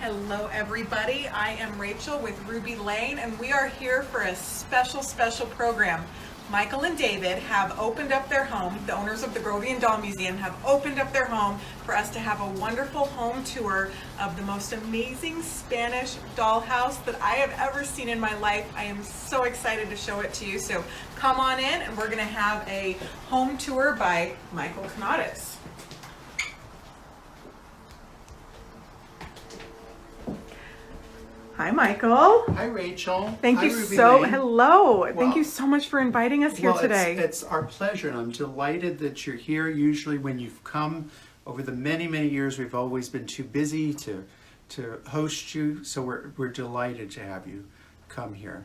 Hello everybody, I am Rachel with Ruby Lane and we are here for a special program. Michael and David have opened up their home, the owners of the Grovian Doll Museum have opened up their home for us to have a wonderful home tour of the most amazing Spanish dollhouse that I have ever seen in my life. I am so excited to show it to you, so come on in and we're going to have a home tour by Michael Canadas. Hi, Michael. Hi, Rachel. Thank you hello. Thank you so much for inviting us here today. It's our pleasure, and I'm delighted that you're here. Usually when you've come over the many years, we've always been too busy to host you, so we're delighted to have you come here.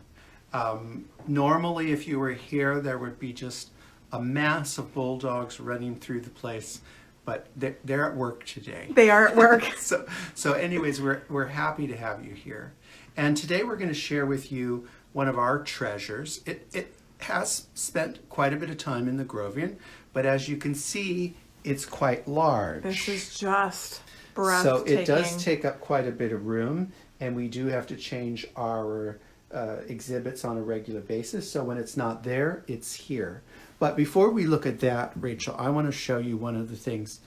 Normally, if you were here, there would be just a mass of bulldogs running through the place, but they're at work today. They are at work. So anyways, we're happy to have you here. And today we're going to share with you one of our treasures. It has spent quite a bit of time in the Grovian, but as you can see, it's quite large. This is just breathtaking. So it does take up quite a bit of room, and we do have to change our exhibits on a regular basis. So when it's not there, it's here. But before we look at that, Rachel, I want to show you one of the things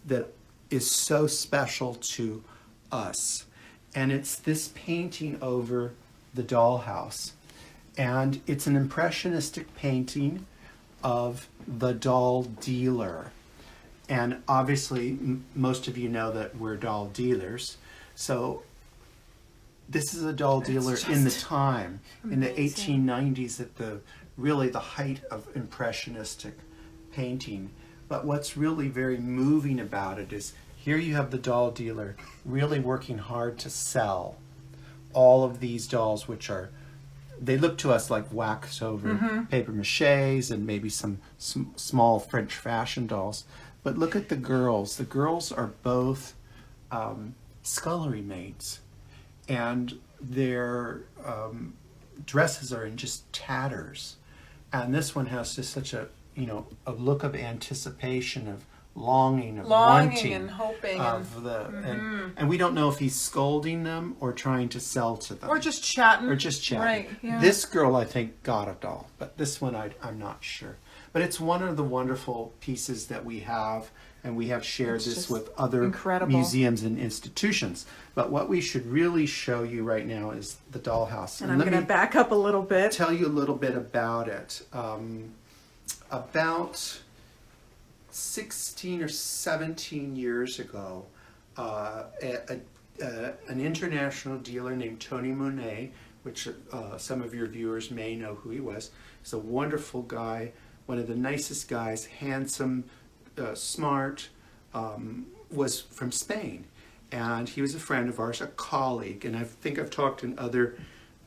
that is so special to us. And it's this painting over the dollhouse. And it's an impressionistic painting of the doll dealer. And obviously, most of you know that we're doll dealers. So this is a doll dealer in the time, in the 1890s, at really the height of impressionistic painting. But what's really very moving about it is here you have the doll dealer really working hard to sell all of these dolls, which they look to us like wax over paper maches and maybe some small French fashion dolls. But look at the girls. The girls are both scullery maids, and their dresses are in just tatters. And this one has just such a look of anticipation, of longing, of wanting, and hoping, and we don't know if he's scolding them or trying to sell to them, or just chatting. Right. Yeah. This girl, I think, got a doll, but this one I'm not sure. But it's one of the wonderful pieces that we have, and we have shared this with other museums and institutions. But what we should really show you right now is the dollhouse. And I'm going to back up a little bit. Tell you a little bit about it. About 16 or 17 years ago, an international dealer named Tony Monet, which some of your viewers may know who he was. He's a wonderful guy, one of the nicest guys, handsome, smart, was from Spain. And he was a friend of ours, a colleague, and I think I've talked in other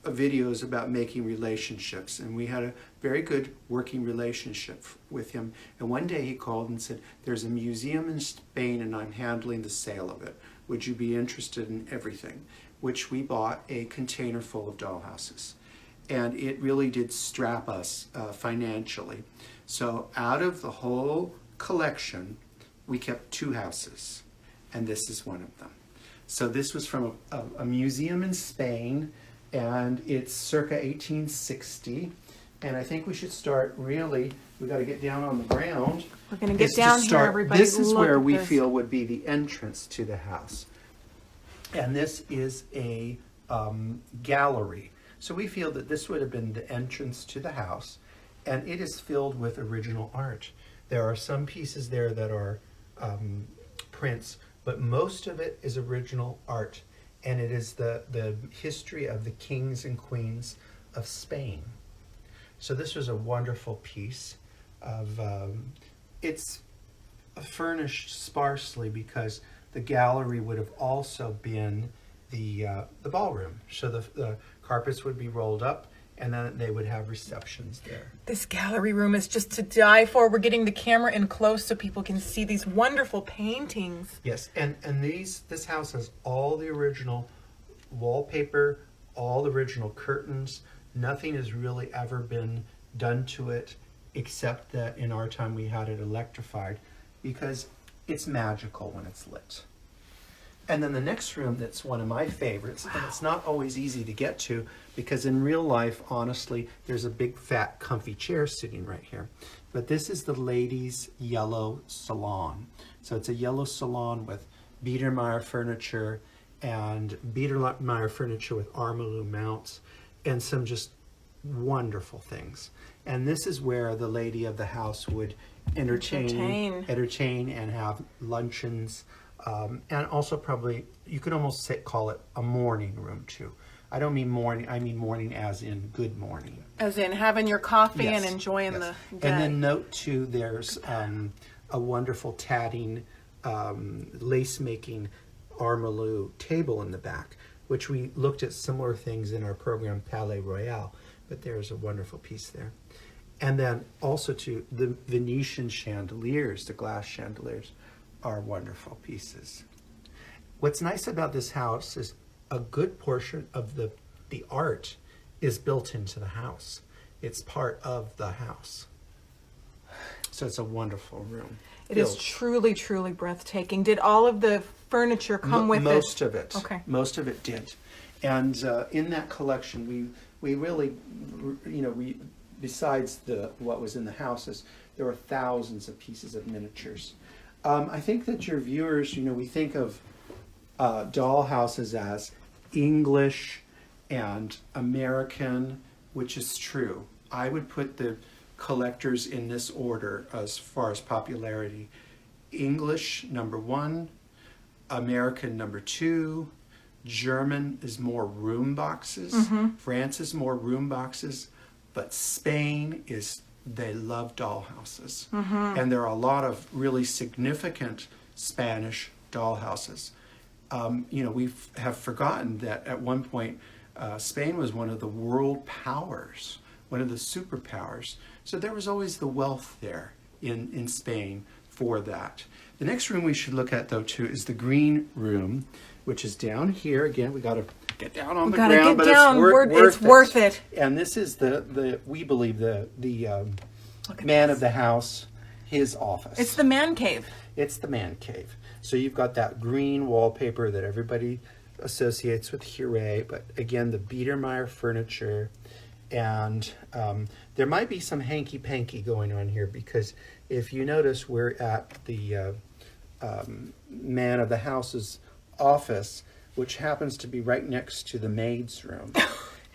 videos about making relationships, and we had a very good working relationship with him. And one day he called and said, there's a museum in Spain and I'm handling the sale of it. Would you be interested in everything? Which we bought a container full of dollhouses. And it really did strap us financially. So out of the whole collection, we kept 2 houses, and this is one of them. So this was from a museum in Spain, and it's circa 1860. And I think we should start we got to get down on the ground. We're going to get down here, everybody. This is where we feel would be the entrance to the house. And this is a gallery. So we feel that this would have been the entrance to the house, and it is filled with original art. There are some pieces there that are prints, but most of it is original art. And it is the history of the kings and queens of Spain. So this was a wonderful piece of, it's furnished sparsely because the gallery would have also been the ballroom. So the carpets would be rolled up, and then they would have receptions there. This gallery room is just to die for. We're getting the camera in close so people can see these wonderful paintings. Yes, and this house has all the original wallpaper, all the original curtains. Nothing has really ever been done to it, except that in our time we had it electrified, because it's magical when it's lit. And then the next room that's one of my favorites, and it's not always easy to get to because in real life, honestly, there's a big fat comfy chair sitting right here. But this is the ladies' yellow salon. So it's a yellow salon with Biedermeier furniture and Biedermeier furniture with Armalou mounts and some just wonderful things. And this is where the lady of the house would entertain and have luncheons. And also probably, you could almost call it a morning room too. I don't mean morning, I mean morning as in good morning. As in having your coffee Yes, and enjoying yes. the day. And then note too, there's a wonderful tatting, lace making Armalou table in the back, which we looked at similar things in our program Palais Royal, but there's a wonderful piece there. And then also to the Venetian chandeliers, the glass chandeliers, are wonderful pieces. What's nice about this house is a good portion of the art is built into the house. It's part of the house. So it's a wonderful room. It is truly, truly breathtaking. Did all of the furniture come with it? Most of it. Okay. Most of it did. And in that collection, we really, besides what was in the houses, there were thousands of pieces of miniatures. I think that your viewers, we think of dollhouses as English and American, which is true. I would put the collectors in this order as far as popularity. English, number 1, American, number 2, German is more room boxes, France is more room boxes, but Spain is, they love dollhouses. And there are a lot of really significant Spanish dollhouses. We have forgotten that at one point Spain was one of the world powers, one of the superpowers. So there was always the wealth there in Spain for that. The next room we should look at though too is the green room, which is down here. Again, we got to get down on the ground, but it's worth it. And this is we believe the man of the house, his office. It's the man cave. It's the man cave. So you've got that green wallpaper that everybody associates with Hooray, but again, the Biedermeier furniture. And there might be some hanky-panky going on here because if you notice, we're at the man of the house's office, which happens to be right next to the maid's room.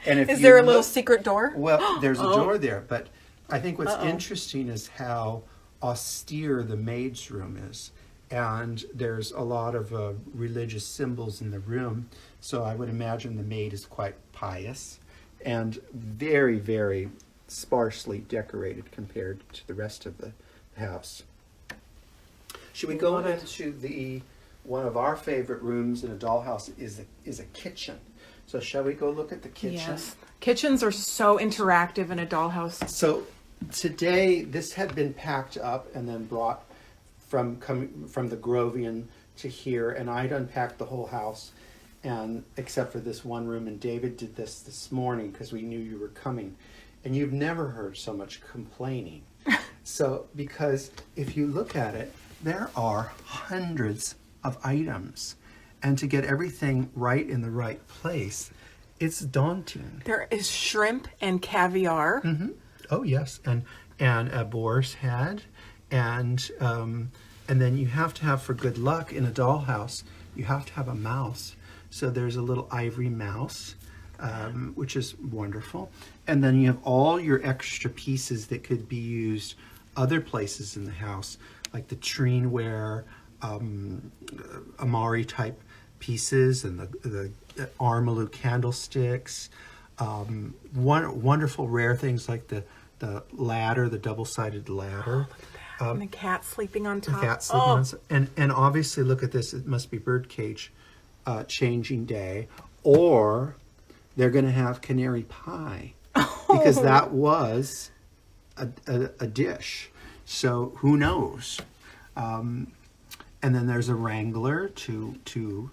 And if is there a little secret door? Well, there's a door there, but I think what's interesting is how austere the maid's room is. And there's a lot of religious symbols in the room. So I would imagine the maid is quite pious and very, very sparsely decorated compared to the rest of the house. Should we go into one of our favorite rooms in a dollhouse is a kitchen. So shall we go look at the kitchen? Yes. Kitchens are so interactive in a dollhouse. So today, this had been packed up and then brought from the Grovian to here, and I'd unpacked the whole house, and except for this one room, and David did this morning because we knew you were coming. And you've never heard so much complaining. So, because if you look at it, there are hundreds of items, and to get everything right in the right place, it's daunting. There is shrimp and caviar. Oh yes, and a boar's head, and then you have to have, for good luck in a dollhouse, you have to have a mouse. So there's a little ivory mouse, which is wonderful. And then you have all your extra pieces that could be used other places in the house, like the trineware, Amari type pieces, and the Armalou candlesticks. Wonderful rare things like the ladder, the double-sided ladder. And the cat sleeping on top. The cat sleeping on top. And obviously, look at this. It must be birdcage changing day, or they're going to have canary pie because that was a dish. So who knows? And then there's a wrangler to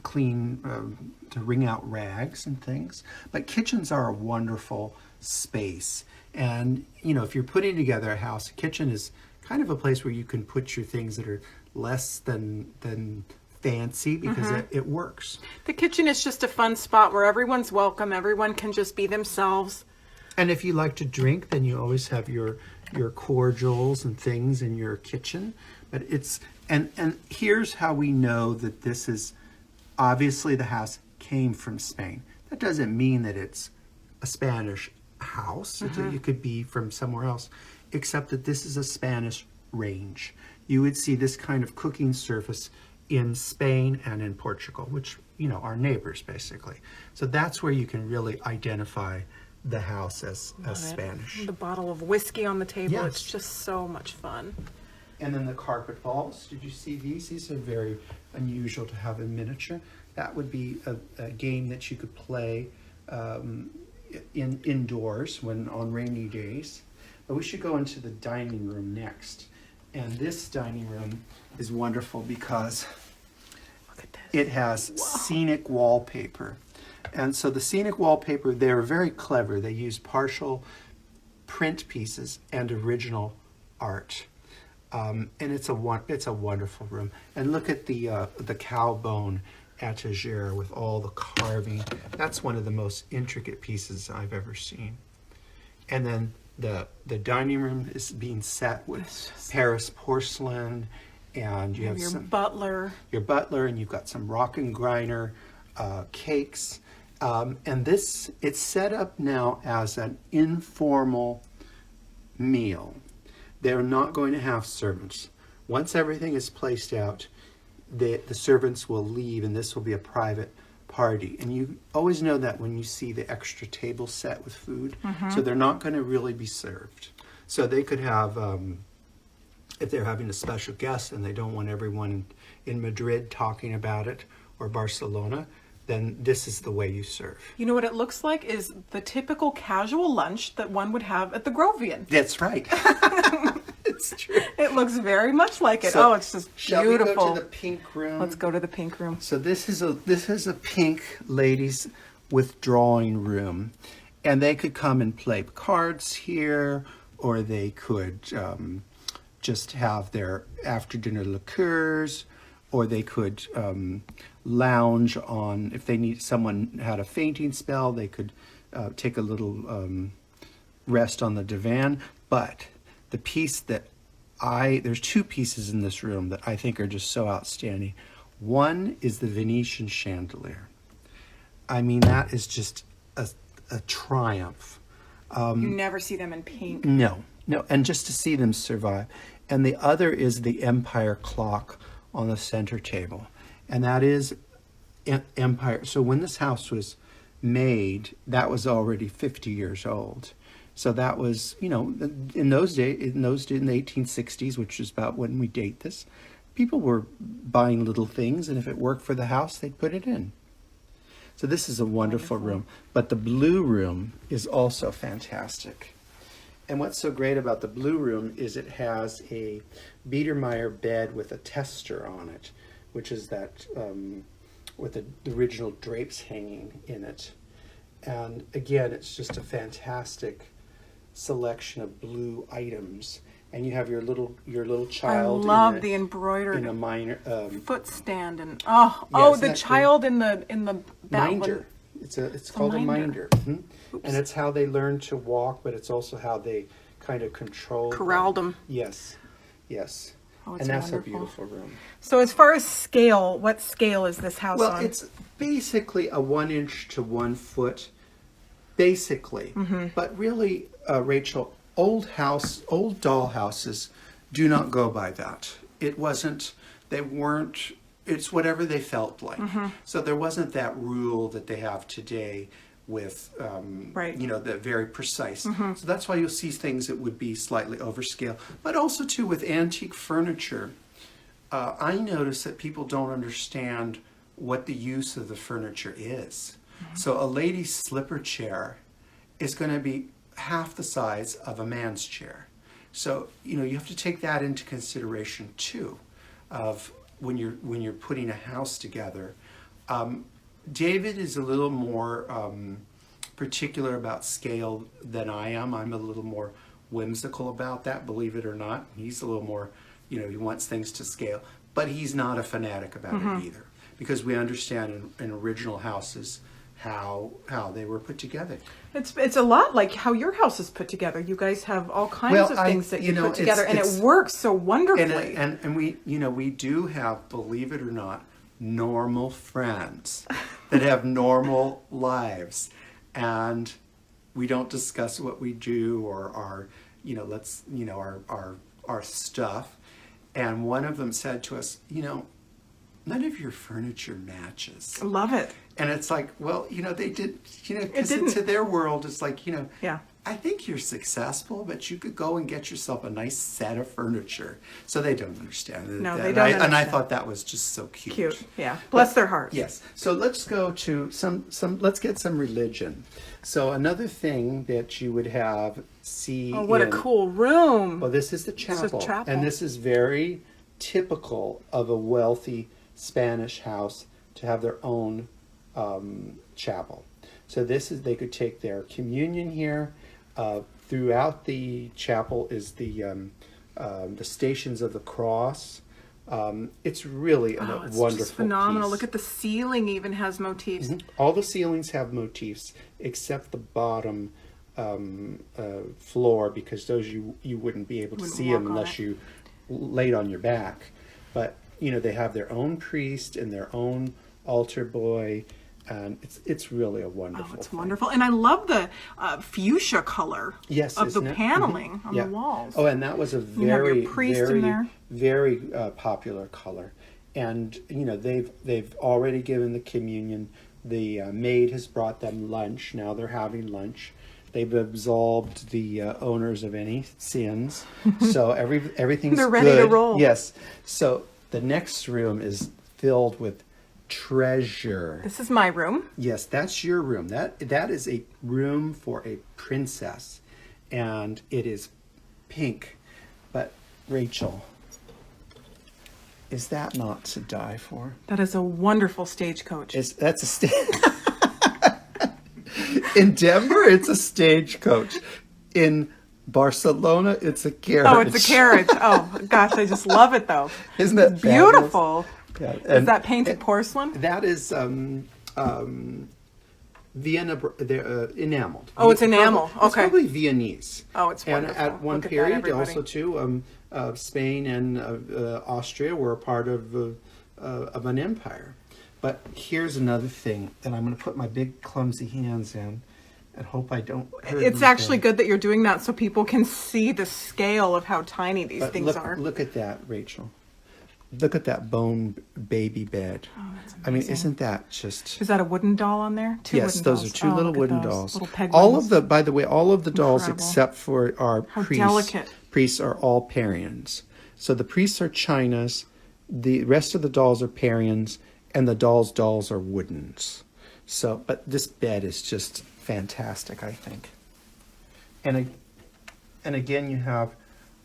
clean, to wring out rags and things. But kitchens are a wonderful space. And, if you're putting together a house, a kitchen is kind of a place where you can put your things that are less than fancy because it works. The kitchen is just a fun spot where everyone's welcome. Everyone can just be themselves. And if you like to drink, then you always have your cordials and things in your kitchen. But it's and here's how we know that this is obviously the house came from Spain. That doesn't mean that it's a Spanish house. It could be from somewhere else, except that this is a Spanish range. You would see this kind of cooking surface in Spain and in Portugal, which, are neighbors basically. So that's where you can really identify the house as Spanish. The bottle of whiskey on the table. Yes. It's just so much fun. And then the carpet balls. Did you see these? These are very unusual to have in miniature. That would be a game that you could play indoors when on rainy days. But we should go into the dining room next. And this dining room is wonderful because it has scenic wallpaper. And so the scenic wallpaper, they're very clever. They use partial print pieces and original art. And it's a wonderful room. And look at the cow bone etagere with all the carving. That's one of the most intricate pieces I've ever seen. And then the dining room is being set with Paris porcelain, and you have your some butler. Your butler, and you've got some Rockengriner cakes. And it's set up now as an informal meal. They're not going to have servants. Once everything is placed out, the servants will leave, and this will be a private party. And you always know that when you see the extra table set with food. So they're not going to really be served. So they could have, if they're having a special guest and they don't want everyone in Madrid talking about it, or Barcelona, then this is the way you serve. You know what it looks like is the typical casual lunch that one would have at the Grovian. That's right. It's true. It looks very much like it. So, It's just shall beautiful. we go to the pink room? Let's go to the pink room. So this is a pink ladies' withdrawing room, and they could come and play cards here, or they could just have their after dinner liqueurs, or they could lounge on, if they need, someone had a fainting spell, they could take a little rest on the divan. But the piece that there's two pieces in this room that I think are just so outstanding. One is the Venetian chandelier. I mean, that is just a triumph. You never see them in pink. No, and just to see them survive. And the other is the Empire clock on the center table. And that is Empire. So when this house was made, that was already 50 years old. So that was, in those days, in the 1860s, which is about when we date this, people were buying little things, and if it worked for the house, they'd put it in. So this is a wonderful room. But the blue room is also fantastic. And what's so great about the blue room is it has a Biedermeier bed with a tester on it, which is that with the original drapes hanging in it. And again, it's just a fantastic selection of blue items. And you have your little child. I love the embroidered in a minor foot stand, and the child in the minder. It's called a minder. And it's how they learn to walk, but it's also how they kind of corralled them. Yes. Oh, And that's wonderful. a beautiful room. So as far as scale, what scale is this house on? Well, it's basically a 1 inch to 1 foot, basically. But really, Rachel, old dollhouses do not go by that. It's whatever they felt like. So there wasn't that rule that they have today with, the very precise. So that's why you'll see things that would be slightly overscale. But also, too, with antique furniture, I notice that people don't understand what the use of the furniture is. So a lady's slipper chair is going to be half the size of a man's chair. So, you have to take that into consideration, too, of when you're putting a house together. David is a little more particular about scale than I am. I'm a little more whimsical about that, believe it or not. He's a little more, he wants things to scale. but he's not a fanatic about Mm-hmm. it either, because we understand in original houses how they were put together. It's a lot like how your house is put together. You guys have all kinds of things that you put together, and it works so wonderfully. And we, we do have, believe it or not, normal friends that have normal lives, and we don't discuss what we do or our, our stuff. And one of them said to us, none of your furniture matches. I love it. And it's like, well, they did, because didn't. to their world, it's like, Yeah. I think you're successful, but you could go and get yourself a nice set of furniture. So they don't understand. No, that. they don't understand. And I thought that was just so cute. Cute, yeah. Bless their hearts. Yes. So let's go to let's get some religion. So another thing that you would have see. Oh, what a cool room. Well, this is the chapel. It's a chapel. And this is very typical of a wealthy Spanish house to have their own chapel. So they could take their communion here. Throughout the chapel is the Stations of the Cross. It's really a It's wonderful just phenomenal. piece. Look at the ceiling even has motifs. Mhm. All the ceilings have motifs except the bottom floor, because those you wouldn't be able to Wouldn't see walk them on unless it. you laid on your back. But they have their own priest and their own altar boy, and it's really a wonderful. Oh, it's thing. wonderful. And I love the fuchsia color Yes, of the isn't it? paneling Mhm. on Yeah. the walls. Oh, and that was a You have your very, priest in very, there. very popular color. And they've already given the communion. The maid has brought them lunch. Now they're having lunch. They've absolved the owners of any sins, so everything's They're ready to good. roll. Yes. So the next room is filled with treasure. This is my room. Yes, that's your room. That is a room for a princess, and it is pink. But Rachel, is that not to die for? That is a wonderful stagecoach. That's a in Denver, it's a stagecoach. In Barcelona, it's a carriage. Oh, it's a carriage. Oh, gosh, I just love it, though. Isn't that It's beautiful. Yeah, Is that painted porcelain? That is Vienna, enameled. Oh, it's enamel. It's Okay. probably Viennese. Oh, it's wonderful. And at one Look at that, period, everybody. also too, Spain and Austria were a part of an empire. But here's another thing that I'm going to put my big clumsy hands in, and hope I don't hurt It's actually anything. good that you're doing that so people can see the scale of how tiny these But things are. look at that, Rachel. Look at that bone baby bed. Oh, that's I mean, amazing. isn't that just... Is that a wooden doll on there? Two Yes, wooden those dolls. are two Oh, little look at wooden those dolls. Little penguins. All of the, by the way, all of the dolls Incredible. except for our How priests. delicate. Priests are all Parians. So the priests are Chinas, the rest of the dolls are Parians, and the dolls' dolls are woodens. So, but this bed is just fantastic, I think. And again, you have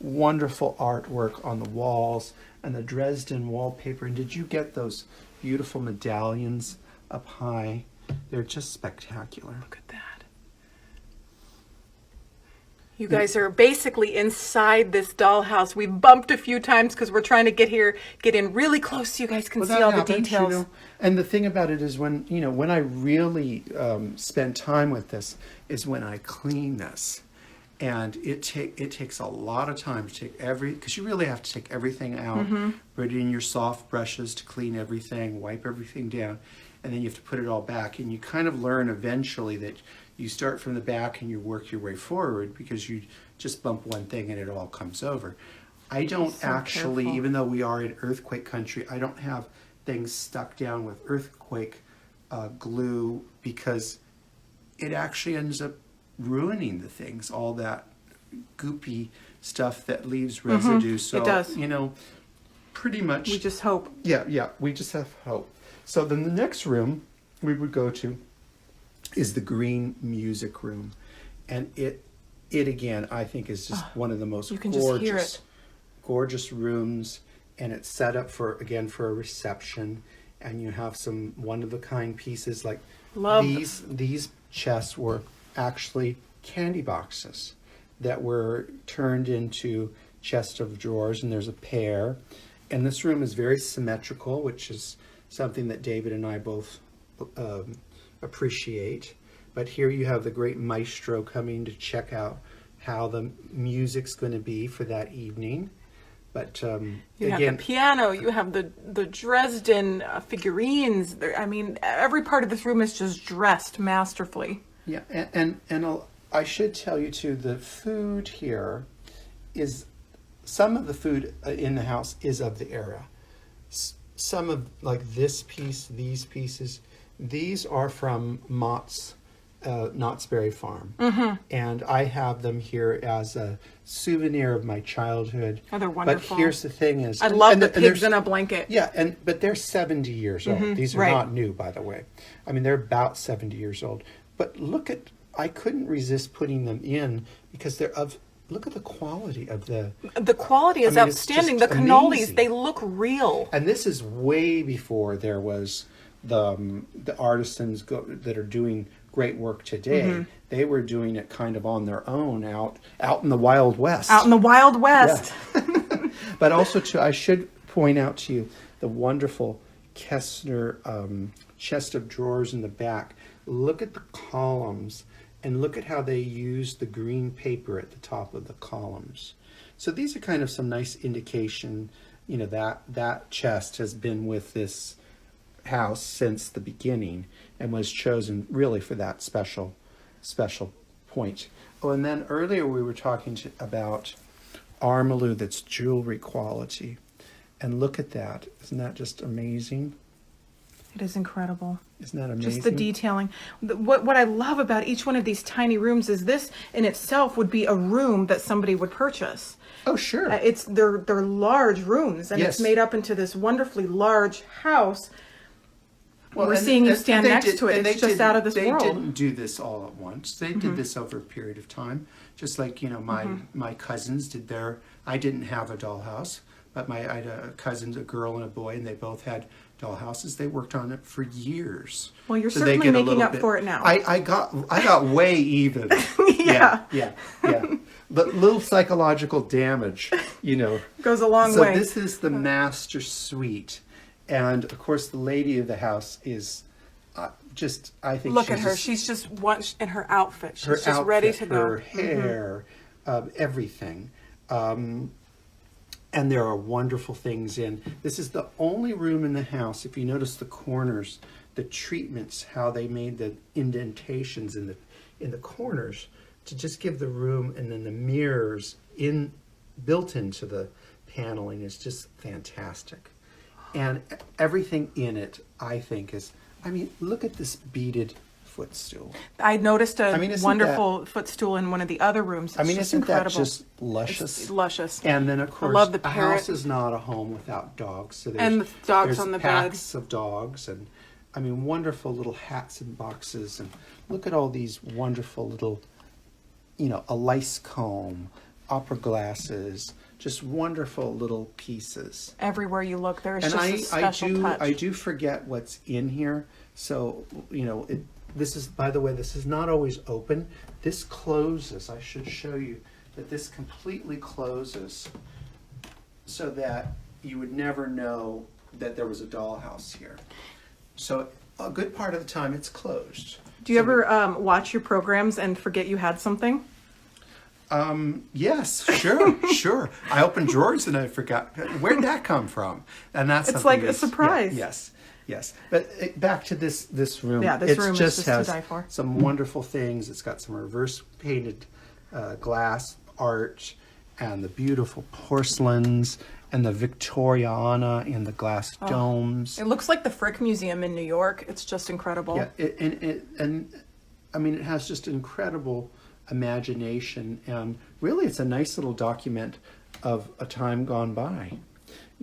wonderful artwork on the walls and the Dresden wallpaper. And did you get those beautiful medallions up high? They're just spectacular. Look at that. You guys are basically inside this dollhouse. We've bumped a few times because we're trying to get in really close so you guys can Well, see that all the happens, details. And the thing about it is when I really spend time with this is when I clean this. And it takes a lot of time to take because you really have to take everything out, put it in your soft brushes to clean everything, wipe everything down, and then you have to put it all back. And you kind of learn eventually that you start from the back and you work your way forward, because you just bump one thing and it all comes over. I don't So actually, careful. even though we are in earthquake country, I don't have things stuck down with earthquake glue, because it actually ends up ruining the things, all that goopy stuff that leaves residue. So, It does. Pretty much. We just hope. Yeah, we just have hope. So then the next room we would go to is the green music room. And it again, I think is just one of the most You can just hear it. gorgeous rooms. And it's set up for a reception. And you have some one-of-a-kind pieces like Love these chests were actually candy boxes that were turned into chest of drawers, and there's a pair. And this room is very symmetrical, which is something that David and I both appreciate. But here you have the great maestro coming to check out how the music's going to be for that evening. But you again, have the piano, you have the Dresden figurines. I mean, every part of this room is just dressed masterfully. yeah, and I should tell you too, the food here is, some of the food in the house is of the era. Some of, like this piece, these pieces, these are from Mott's Knott's Berry Farm. Mm-hmm. And I have them here as a souvenir of my childhood. Oh, they're wonderful. But here's the thing is, I love the pigs in a blanket. Yeah, but they're 70 years old. Mm-hmm, These are right. not new, by the way. I mean, they're about 70 years old. But I couldn't resist putting them in because look at the quality of the quality is outstanding. The cannolis, amazing. they look real. And this is way before there was the artisans that are doing great work today. Mm-hmm. They were doing it kind of on their own out in the Wild West. Out in the Wild West. Yeah. But also, I should point out to you the wonderful Kessner chest of drawers in the back. Look at the columns and look at how they use the green paper at the top of the columns. So these are kind of some nice indication, that chest has been with this house since the beginning and was chosen really for that special point. Oh, and then earlier we were talking about Armalou that's jewelry quality. And look at that. Isn't that just amazing? It is incredible. Isn't that amazing? Just the detailing. What I love about each one of these tiny rooms is this in itself would be a room that somebody would purchase. Oh, sure. They're large rooms, and Yes. It's made up into this wonderfully large house. Well, We're seeing you stand they next to it. and It's they just out of this They world. didn't do this all at once. They did this over a period of time. Just like, my cousins did I didn't have a dollhouse, but I had a cousin, a girl and a boy, and they both had dollhouses. They worked on it for years. Well, you're So they certainly get a making little up bit- for it now. I got way even. Yeah. Yeah. But little psychological damage, Goes a long So way. this is the master suite. And of course, the lady of the house is I think Look at her. She's just in her outfit. She's her just outfit, ready to go. her hair, everything. And there are wonderful things in. This is the only room in the house, if you notice the corners, the treatments, how they made the indentations in the corners to just give the room, and then the mirrors built into the paneling is just fantastic. And everything in it, I think, look at this beaded footstool. I noticed a isn't wonderful footstool in one of the other rooms. It's just Isn't incredible. that just luscious? It's luscious. And then, of course, love the a parrot. house is not a home without dogs. So And the dogs there's on the packs of dogs, and wonderful little hats and boxes. And look at all these wonderful little, a lice comb, opera glasses, just wonderful little pieces. Everywhere you look, there is And just a special touch. I do forget what's in here. So, this is, by the way, this is not always open. This closes. I should show you that this completely closes so that you would never know that there was a dollhouse here. So a good part of the time it's closed. Do you ever watch your programs and forget you had something? Yes, sure. I opened drawers and I forgot. Where'd that come from? And that's It's something like a surprise. Yes. But back to this room. Yeah, this room is just to has die for. some wonderful things. It's got some reverse painted glass art and the beautiful porcelains and the Victoriana and the glass domes. It looks like the Frick Museum in New York. It's just incredible. Yeah, it has just incredible imagination, and really it's a nice little document of a time gone by.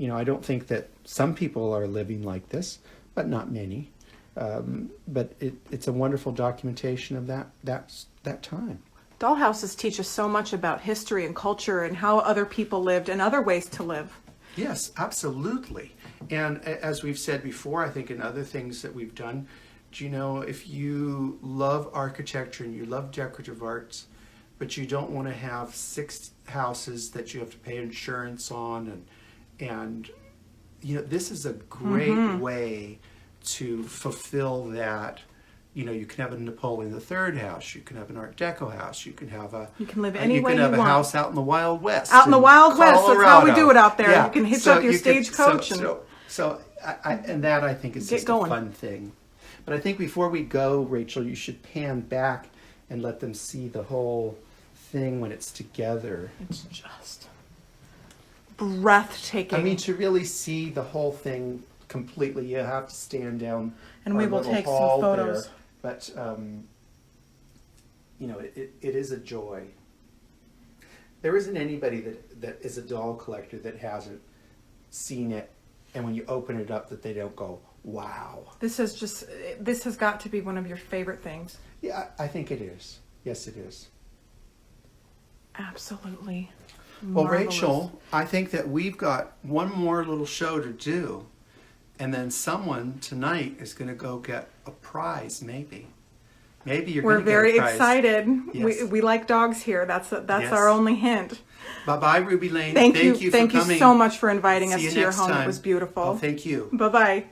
I don't think that some people are living like this, but not many. But it's a wonderful documentation of that time. Dollhouses teach us so much about history and culture and how other people lived and other ways to live. Yes, absolutely. And as we've said before, I think in other things that we've done, if you love architecture and you love decorative arts, but you don't want to have 6 houses that you have to pay insurance on and this is a great way to fulfill that. You can have a Napoleon III house. You can have an Art Deco house. You can have You can live any way you can have you a want. house out in the Wild West. Out in the Wild West. That's how we do it out there. Yeah. You can hitch So up your you can- stagecoach and that I think is get just going. a fun thing. But I think before we go, Rachel, you should pan back and let them see the whole thing when it's together. It's just breathtaking. I mean, to really see the whole thing completely, you have to stand down. And we our will little take some hall photos. there. But it is a joy. There isn't anybody that is a doll collector that hasn't seen it, and when you open it up, that they don't go, "Wow." This has got to be one of your favorite things. Yeah, I think it is. Yes, it is. Absolutely. Well, Marvelous. Rachel, I think that we've got one more little show to do, and then someone tonight is going to go get a prize, maybe. Maybe you're We're going to get very a prize. excited. Yes. We like dogs here. That's Yes. our only hint. Bye-bye, Ruby Lane. Thank you for Thank you coming. so much for inviting See us you to your next home. time. It was beautiful. Oh, thank you. Bye-bye.